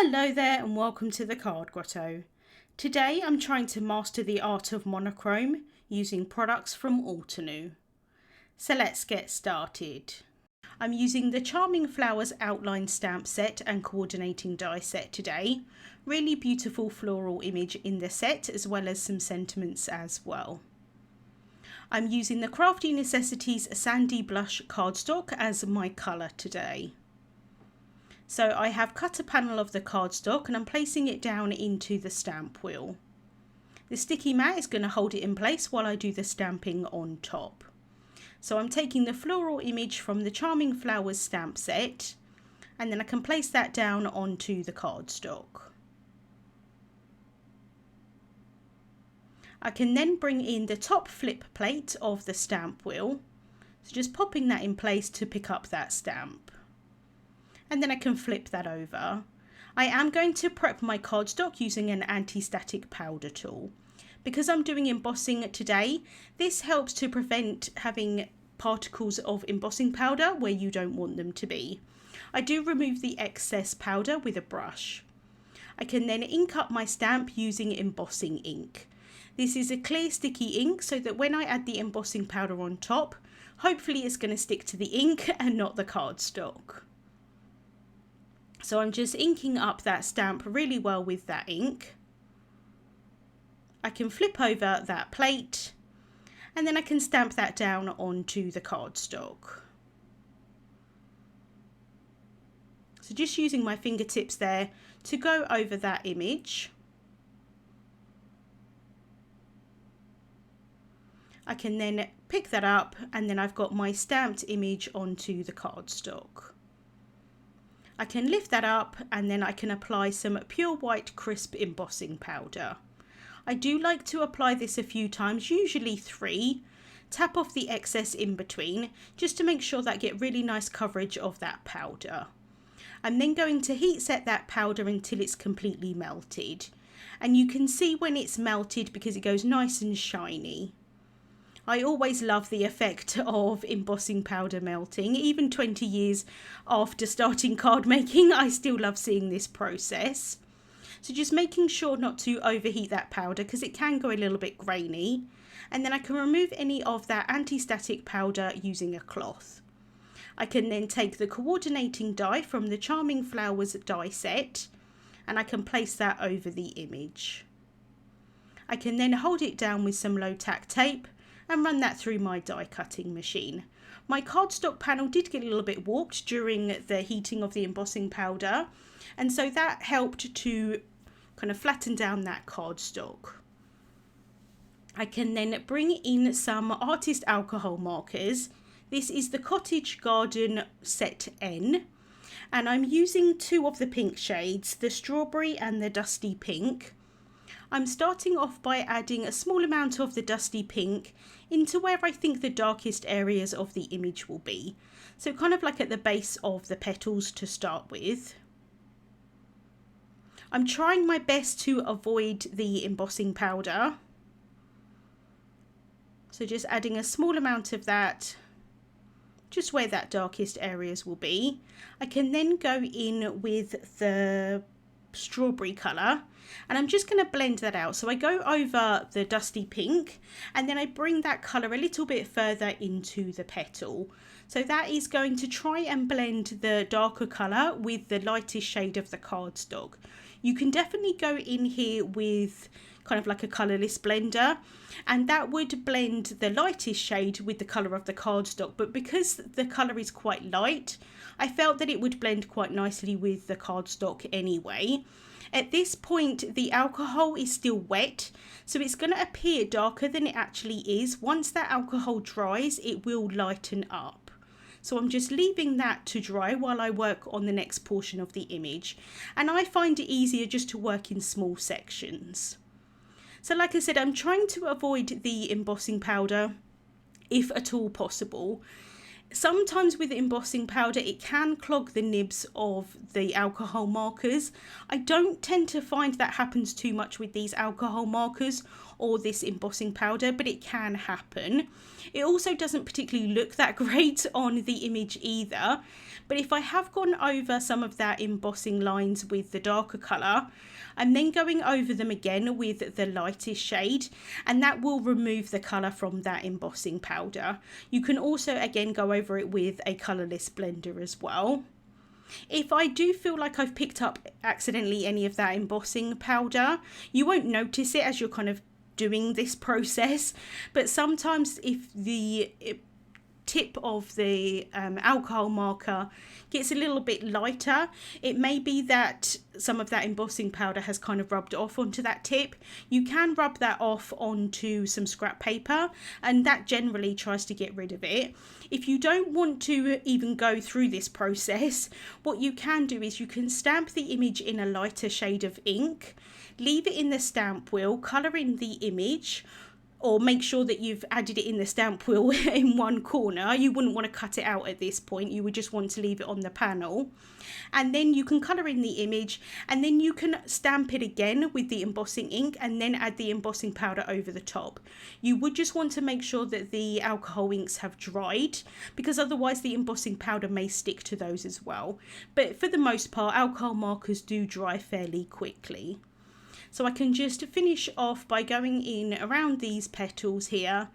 Hello there and welcome to the Card Grotto. Today I'm trying to master the art of monochrome using products from Altenew. So let's get started. I'm using the Charming Flowers outline stamp set and coordinating die set today. Really beautiful floral image in the set as well as some sentiments as well. I'm using the Crafty Necessities Sandy Blush cardstock as my colour today. So I have cut a panel of the cardstock and I'm placing it down into the stamp wheel. The sticky mat is going to hold it in place while I do the stamping on top. So I'm taking the floral image from the Charming Flowers stamp set and then I can place that down onto the cardstock. I can then bring in the top flip plate of the stamp wheel. So just popping that in place to pick up that stamp. And then I can flip that over. I am going to prep my cardstock using an anti-static powder tool. Because I'm doing embossing today, this helps to prevent having particles of embossing powder where you don't want them to be. I do remove the excess powder with a brush. I can then ink up my stamp using embossing ink. This is a clear sticky ink so that when I add the embossing powder on top, hopefully it's going to stick to the ink and not the cardstock. So I'm just inking up that stamp really well with that ink. I can flip over that plate and then I can stamp that down onto the cardstock. So just using my fingertips there to go over that image. I can then pick that up and then I've got my stamped image onto the cardstock. I can lift that up and then I can apply some pure white crisp embossing powder. I do like to apply this a few times, usually 3. Tap off the excess in between just to make sure that I get really nice coverage of that powder. I'm then going to heat set that powder until it's completely melted. And you can see when it's melted because it goes nice and shiny. I always love the effect of embossing powder melting. Even 20 years after starting card making, I still love seeing this process. So just making sure not to overheat that powder because it can go a little bit grainy. And then I can remove any of that anti-static powder using a cloth. I can then take the coordinating die from the Charming Flowers die set and I can place that over the image. I can then hold it down with some low tack tape and run that through my die cutting machine. My cardstock panel did get a little bit warped during the heating of the embossing powder, and so that helped to kind of flatten down that cardstock. I can then bring in some artist alcohol markers. This is the Cottage Garden Set N, and I'm using 2 of the pink shades, the strawberry and the dusty pink. I'm starting off by adding a small amount of the dusty pink into where I think the darkest areas of the image will be. So kind of like at the base of the petals to start with. I'm trying my best to avoid the embossing powder. So just adding a small amount of that, just where that darkest areas will be. I can then go in with the strawberry colour and I'm just going to blend that out. So I go over the dusty pink and then I bring that colour a little bit further into the petal. So that is going to try and blend the darker colour with the lightest shade of the cardstock. You can definitely go in here with kind of like a colourless blender and that would blend the lightest shade with the colour of the cardstock, but because the colour is quite light, I felt that it would blend quite nicely with the cardstock anyway. At this point the alcohol is still wet, so it's going to appear darker than it actually is. Once that alcohol dries, it will lighten up. So I'm just leaving that to dry while I work on the next portion of the image, and I find it easier just to work in small sections. So like I said, I'm trying to avoid the embossing powder if at all possible. Sometimes with embossing powder it can clog the nibs of the alcohol markers. I don't tend to find that happens too much with these alcohol markers, or this embossing powder, but it can happen. It also doesn't particularly look that great on the image either, but if I have gone over some of that embossing lines with the darker colour, I'm then going over them again with the lightest shade, and that will remove the colour from that embossing powder. You can also again go over it with a colourless blender as well. If I do feel like I've picked up accidentally any of that embossing powder, you won't notice it as you're kind of doing this process, but sometimes if the tip of the alcohol marker gets a little bit lighter, it may be that some of that embossing powder has kind of rubbed off onto that tip. You can rub that off onto some scrap paper, and that generally tries to get rid of it. If you don't want to even go through this process, what you can do is you can stamp the image in a lighter shade of ink, leave it in the stamp wheel, colour in the image, or make sure that you've added it in the stamp wheel in one corner. You wouldn't want to cut it out at this point, you would just want to leave it on the panel. And then you can colour in the image, and then you can stamp it again with the embossing ink and then add the embossing powder over the top. You would just want to make sure that the alcohol inks have dried, because otherwise the embossing powder may stick to those as well. But for the most part, alcohol markers do dry fairly quickly. So I can just finish off by going in around these petals here,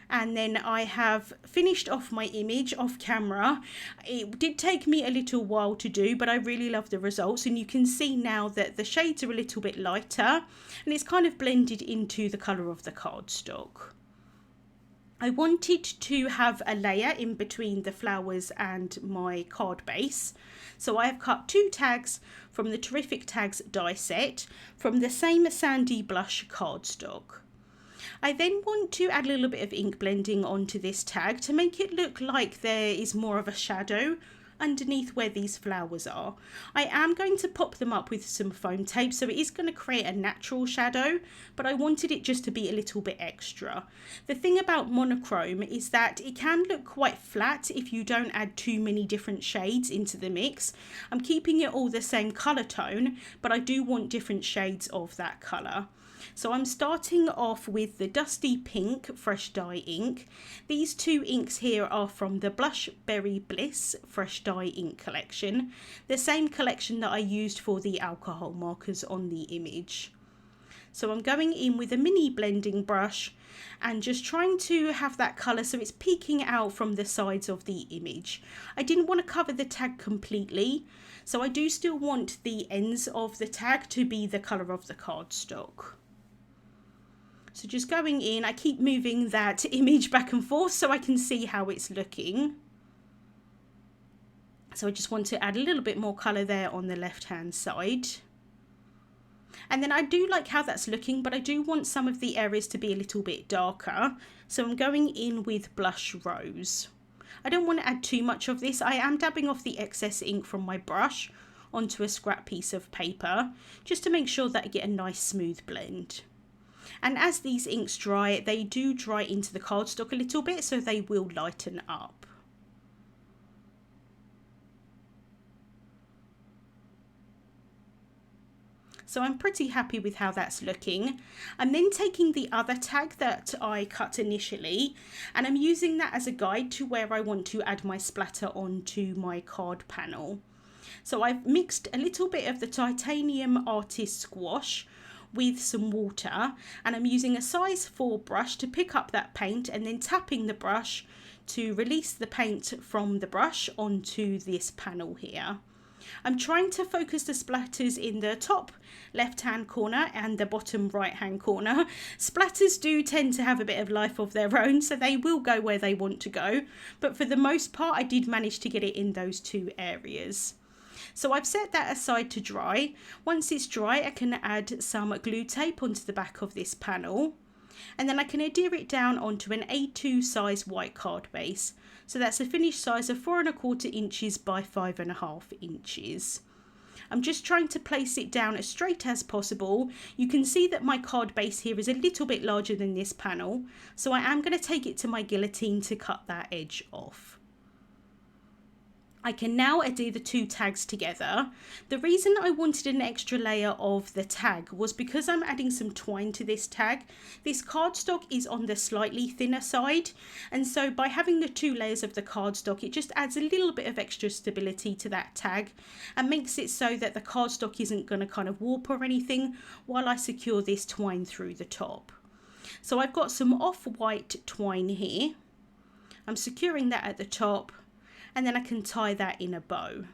and then I have finished off my image off camera. It did take me a little while to do, but I really love the results, and you can see now that the shades are a little bit lighter and it's kind of blended into the colour of the cardstock. I wanted to have a layer in between the flowers and my card base, so I have cut 2 tags from the Terrific Tags die set from the same Sandy Blush cardstock. I then want to add a little bit of ink blending onto this tag to make it look like there is more of a shadow underneath where these flowers are. I am going to pop them up with some foam tape, so it is going to create a natural shadow, but I wanted it just to be a little bit extra. The thing about monochrome is that it can look quite flat if you don't add too many different shades into the mix. I'm keeping it all the same colour tone, but I do want different shades of that colour. So I'm starting off with the Dusty Pink Fresh Dye ink. These 2 inks here are from the Blushberry Bliss Fresh Dye ink collection, the same collection that I used for the alcohol markers on the image. So I'm going in with a mini blending brush and just trying to have that colour so it's peeking out from the sides of the image. I didn't want to cover the tag completely, so I do still want the ends of the tag to be the colour of the cardstock. So just going in, I keep moving that image back and forth so I can see how it's looking. So I just want to add a little bit more colour there on the left hand side. And then I do like how that's looking, but I do want some of the areas to be a little bit darker. So I'm going in with Blush Rose. I don't want to add too much of this. I am dabbing off the excess ink from my brush onto a scrap piece of paper, just to make sure that I get a nice smooth blend. And as these inks dry, they do dry into the cardstock a little bit, so they will lighten up. So I'm pretty happy with how that's looking. I'm then taking the other tag that I cut initially, and I'm using that as a guide to where I want to add my splatter onto my card panel. So I've mixed a little bit of the Titanium Artist Gouache with some water, and I'm using a size 4 brush to pick up that paint and then tapping the brush to release the paint from the brush onto this panel here. I'm trying to focus the splatters in the top left hand corner and the bottom right hand corner. Splatters do tend to have a bit of life of their own, so they will go where they want to go, but for the most part I did manage to get it in those 2 areas. So I've set that aside to dry. Once it's dry, I can add some glue tape onto the back of this panel, and then I can adhere it down onto an A2 size white card base. So that's a finished size of 4¼ inches by 5½ inches. I'm just trying to place it down as straight as possible. You can see that my card base here is a little bit larger than this panel, so I am going to take it to my guillotine to cut that edge off. I can now adhere the two tags together. The reason I wanted an extra layer of the tag was because I'm adding some twine to this tag. This cardstock is on the slightly thinner side, and so by having the two layers of the cardstock, it just adds a little bit of extra stability to that tag and makes it so that the cardstock isn't going to kind of warp or anything while I secure this twine through the top. So I've got some off-white twine here. I'm securing that at the top, and then I can tie that in a bow.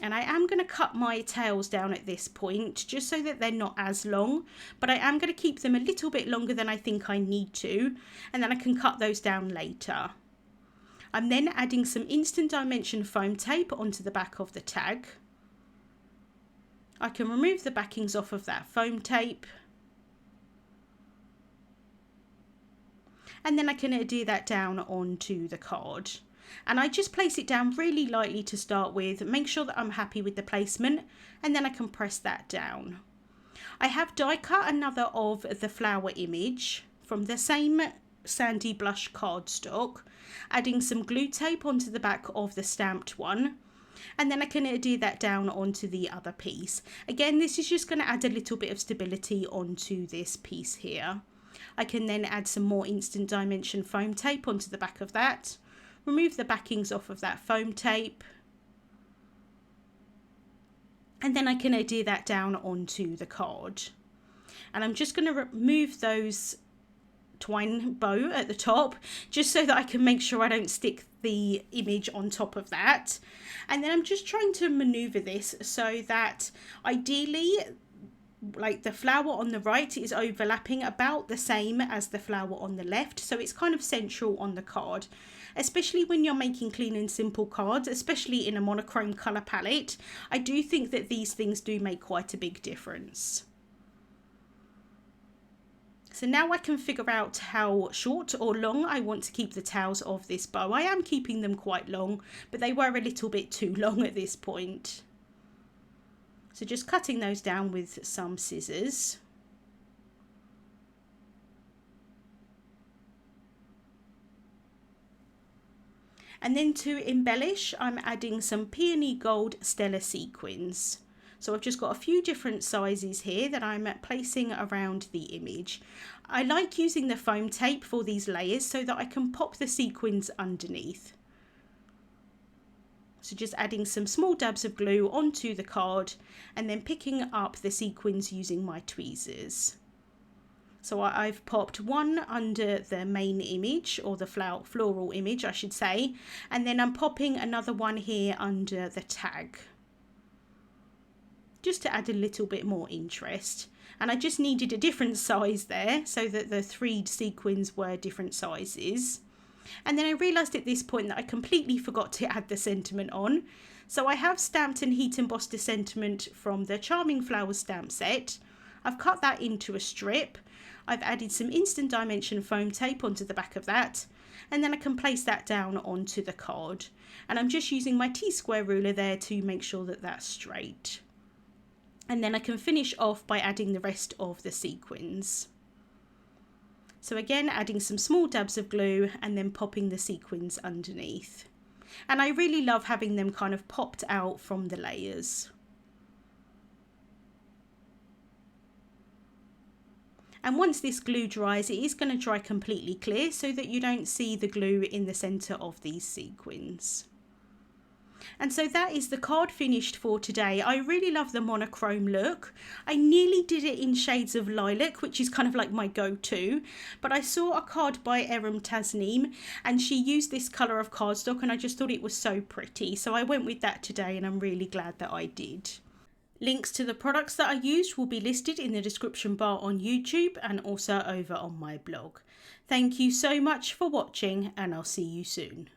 And I am going to cut my tails down at this point just so that they're not as long, but I am going to keep them a little bit longer than I think I need to, and then I can cut those down later. I'm then adding some instant dimension foam tape onto the back of the tag. I can remove the backings off of that foam tape, and then I can adhere that down onto the card. And I just place it down really lightly to start with, make sure that I'm happy with the placement, and then I can press that down. I have die cut another of the flower image from the same sandy blush cardstock, adding some glue tape onto the back of the stamped one. And then I can adhere that down onto the other piece. Again, this is just going to add a little bit of stability onto this piece here. I can then add some more instant dimension foam tape onto the back of that. Remove the backings off of that foam tape. And then I can adhere that down onto the card. And I'm just going to remove those twine bow at the top just so that I can make sure I don't stick the image on top of that. And then I'm just trying to maneuver this so that ideally, like, the flower on the right is overlapping about the same as the flower on the left, so it's kind of central on the card. Especially when you're making clean and simple cards, especially in a monochrome colour palette, I do think that these things do make quite a big difference. So now I can figure out how short or long I want to keep the tails of this bow. I am keeping them quite long, but they were a little bit too long at this point. So just cutting those down with some scissors. And then to embellish, I'm adding some Peony Gold Stellar Sequins. So I've just got a few different sizes here that I'm placing around the image. I like using the foam tape for these layers so that I can pop the sequins underneath. So just adding some small dabs of glue onto the card and then picking up the sequins using my tweezers. So I've popped one under the main image, or the floral image I should say, and then I'm popping another one here under the tag, just to add a little bit more interest. And I just needed a different size there so that the three sequins were different sizes. And then I realised at this point that I completely forgot to add the sentiment on. So I have stamped and heat embossed a sentiment from the Charming Flowers stamp set. I've cut that into a strip. I've added some instant dimension foam tape onto the back of that, and then I can place that down onto the card. And I'm just using my T-square ruler there to make sure that that's straight. And then I can finish off by adding the rest of the sequins. So again, adding some small dabs of glue and then popping the sequins underneath. And I really love having them kind of popped out from the layers. And once this glue dries, it is going to dry completely clear so that you don't see the glue in the centre of these sequins. And so that is the card finished for today. I really love the monochrome look. I nearly did it in shades of lilac, which is kind of like my go-to, but I saw a card by Tasneem and she used this colour of cardstock and I just thought it was so pretty. So I went with that today and I'm really glad that I did. Links to the products that I used will be listed in the description bar on YouTube and also over on my blog. Thank you so much for watching and I'll see you soon.